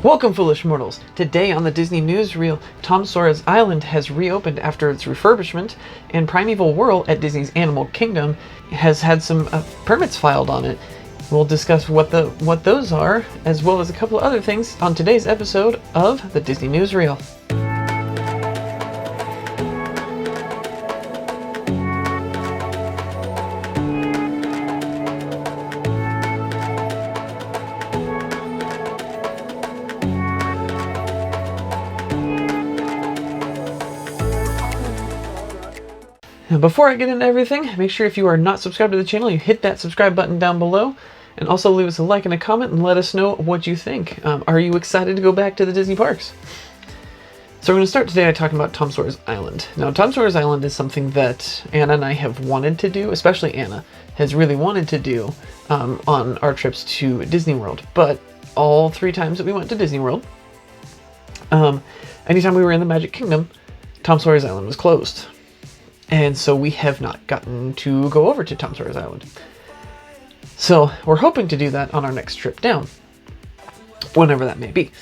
Welcome, foolish mortals! Today on the Disney newsreel, Tom Sawyer Island has reopened after its refurbishment, and Primeval Whirl at Disney's Animal Kingdom has had some permits filed on it. We'll discuss what those are, as well as a couple of other things on today's episode of the Disney newsreel. Now, before I get into everything, make sure if you are not subscribed to the channel, you hit that subscribe button down below, and also leave us a like and a comment and let us know what you think. Are you excited to go back to the Disney parks? So we're going to start today by talking about Tom Sawyer's Island. Now, Tom Sawyer's Island is something that Anna and I have wanted to do, especially Anna has really wanted to do on our trips to Disney World. But all 3 times that we went to Disney World, anytime we were in the Magic Kingdom, Tom Sawyer's Island was closed. And so we have not gotten to go over to Tom Sawyer's Island. So we're hoping to do that on our next trip down, whenever that may be.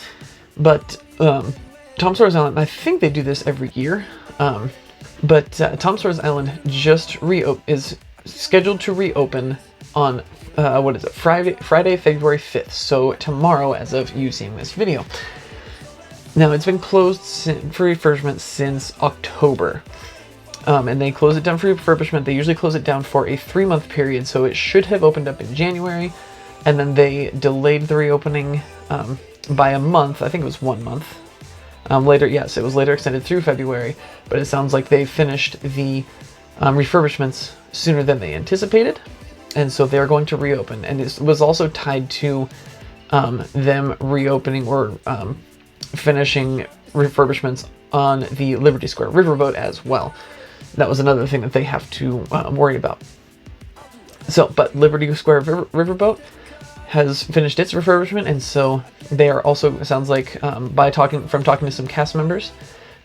But Tom Sawyer's Island, I think they do this every year, but Tom Sawyer's Island just is scheduled to reopen on, Friday, February 5th, so tomorrow as of you seeing this video. Now, it's been closed for refurbishment since October. And they close it down for refurbishment. They usually close it down for a 3-month period, so it should have opened up in January, and then they delayed the reopening by a month. I think it was 1 month. Later, yes, it was later extended through February, but it sounds like they finished the refurbishments sooner than they anticipated, and so they're going to reopen. And it was also tied to them reopening or finishing refurbishments on the Liberty Square riverboat as well. That was another thing that they have to worry about. So, but Liberty Square riverboat has finished its refurbishment, and so they are also, it sounds like, talking to some cast members,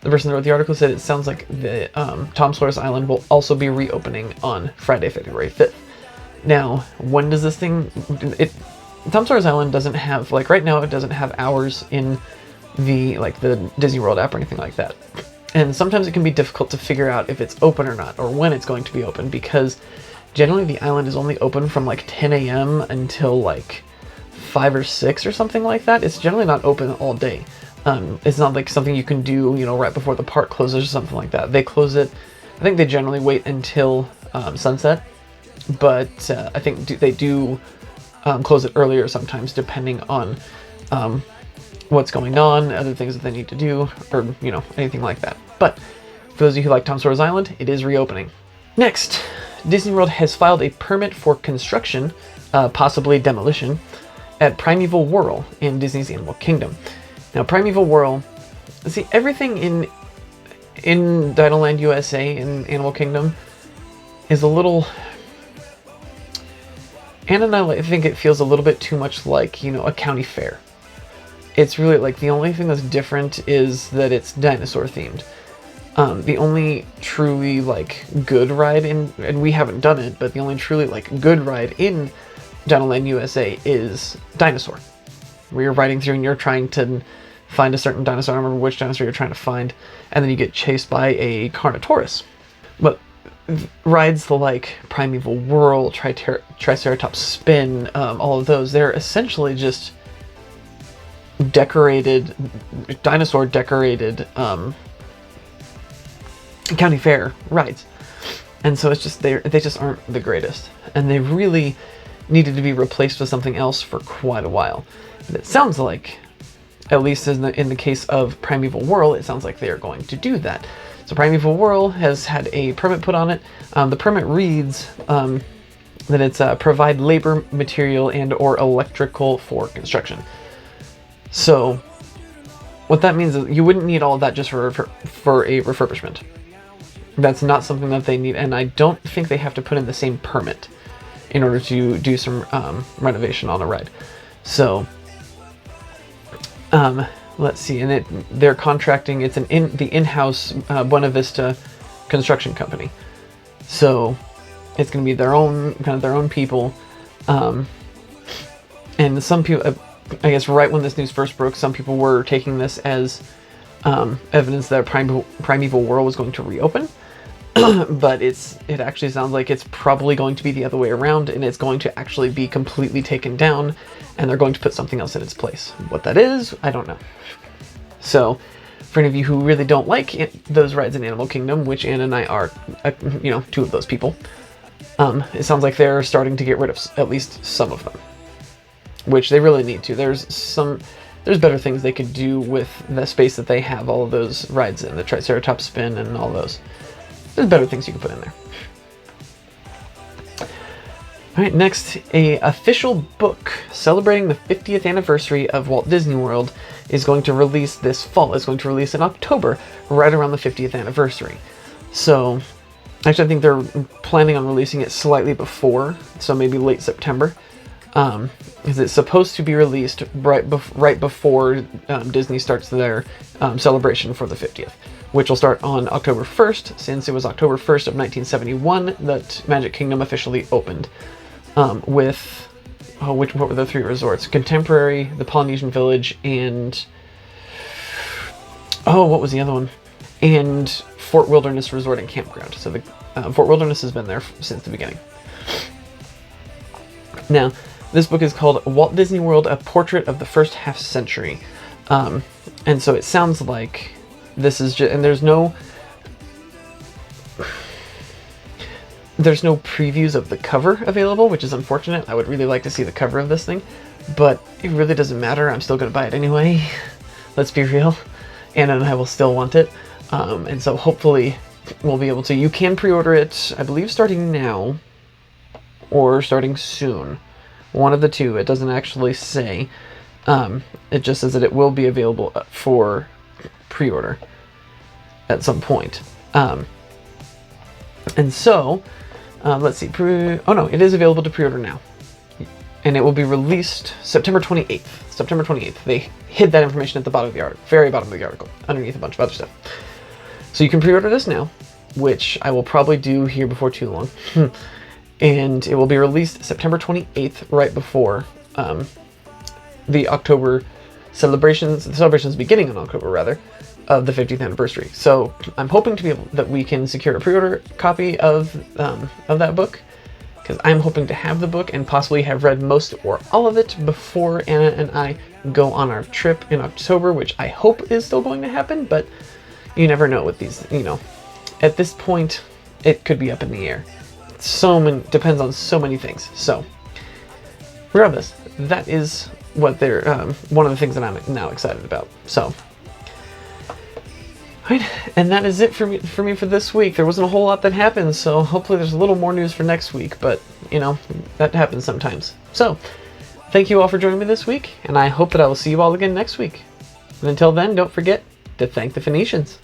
the person that wrote the article said it sounds like the Tom Sawyer's Island will also be reopening on Friday, February 5th. Now, when does this thing... Tom Sawyer's Island doesn't have, like right now, it doesn't have hours in the Disney World app or anything like that. And sometimes it can be difficult to figure out if it's open or not, or when it's going to be open, because generally the island is only open from like 10 a.m. until like 5 or 6 or something like that. It's generally not open all day. It's not like something you can do, right before the park closes or something like that. They close it, I think they generally wait until sunset, but I think they do close it earlier sometimes, depending on what's going on, other things that they need to do, or, anything like that. But for those of you who like Tom Sawyer's Island, it is reopening. Next, Disney World has filed a permit for construction, possibly demolition, at Primeval Whirl in Disney's Animal Kingdom. Now, Primeval Whirl, see, everything in Dinoland USA in Animal Kingdom is a little... Anna and I think it feels a little bit too much like, a county fair. It's really like the only thing that's different is that it's dinosaur themed. The only truly good ride and we haven't done it, but the only truly good ride in Dinoland USA is Dinosaur, where you're riding through and you're trying to find a certain dinosaur. I don't remember which dinosaur you're trying to find, and then you get chased by a Carnotaurus. But rides like Primeval Whirl, Triceratops Spin, all of those, they're essentially just dinosaur decorated county fair rides, and so it's just they just aren't the greatest, and they really needed to be replaced with something else for quite a while. And it sounds like, at least in the case of Primeval Whirl, it sounds like they are going to do that. So Primeval Whirl has had a permit put on it. The permit reads that it's provide labor, material, and or electrical for construction. So what that means is you wouldn't need all of that just for a refurbishment. That's not something that they need, and I don't think they have to put in the same permit in order to do some renovation on a ride. So let's see, and they're contracting. It's the in-house Buena Vista construction company. So it's going to be their own people, and some people. I guess right when this news first broke, some people were taking this as evidence that Primeval World was going to reopen. But it actually sounds like it's probably going to be the other way around, and it's going to actually be completely taken down, and they're going to put something else in its place. What that is, I don't know. So, for any of you who really don't like those rides in Animal Kingdom, which Anna and I are, two of those people, it sounds like they're starting to get rid of at least some of them, which they really need to. There's better things they could do with the space that they have all of those rides in, the Triceratops spin and all those. There's better things you can put in there. Alright, next, a official book celebrating the 50th anniversary of Walt Disney World is going to release this fall. It's going to release in October, right around the 50th anniversary. So, actually I think they're planning on releasing it slightly before, so maybe late September. Because it's supposed to be released right before Disney starts their celebration for the 50th. Which will start on October 1st, since it was October 1st of 1971 that Magic Kingdom officially opened, with, what were the 3 resorts? Contemporary, the Polynesian Village, and, what was the other one? And Fort Wilderness Resort and Campground. So the Fort Wilderness has been there since the beginning. Now, this book is called Walt Disney World, A Portrait of the First Half Century. And so it sounds like this is just, and there's no previews of the cover available, which is unfortunate. I would really like to see the cover of this thing, but it really doesn't matter. I'm still going to buy it anyway. Let's be real. Anna and I will still want it. And so hopefully we'll be able to. You can pre-order it, I believe, starting now or starting soon. One of the two. It doesn't actually say. It just says that it will be available for pre-order at some point. And so, let's see. It is available to pre-order now. And it will be released September 28th. September 28th. They hid that information at the bottom of the article, very bottom of the article, underneath a bunch of other stuff. So you can pre-order this now, which I will probably do here before too long. And it will be released September 28th, right before the October celebrations. The celebrations beginning in October, rather, of the 50th anniversary. So I'm hoping to be able that we can secure a pre-order copy of that book, because I'm hoping to have the book and possibly have read most or all of it before Anna and I go on our trip in October, which I hope is still going to happen, but you never know with these, at this point, it could be up in the air. Depends on so many things. So, regardless, that is what they're, one of the things that I'm now excited about. So, right, and that is it for me for this week. There wasn't a whole lot that happened, so hopefully there's a little more news for next week, but, that happens sometimes. So, thank you all for joining me this week, and I hope that I will see you all again next week. And until then, don't forget to thank the Phoenicians.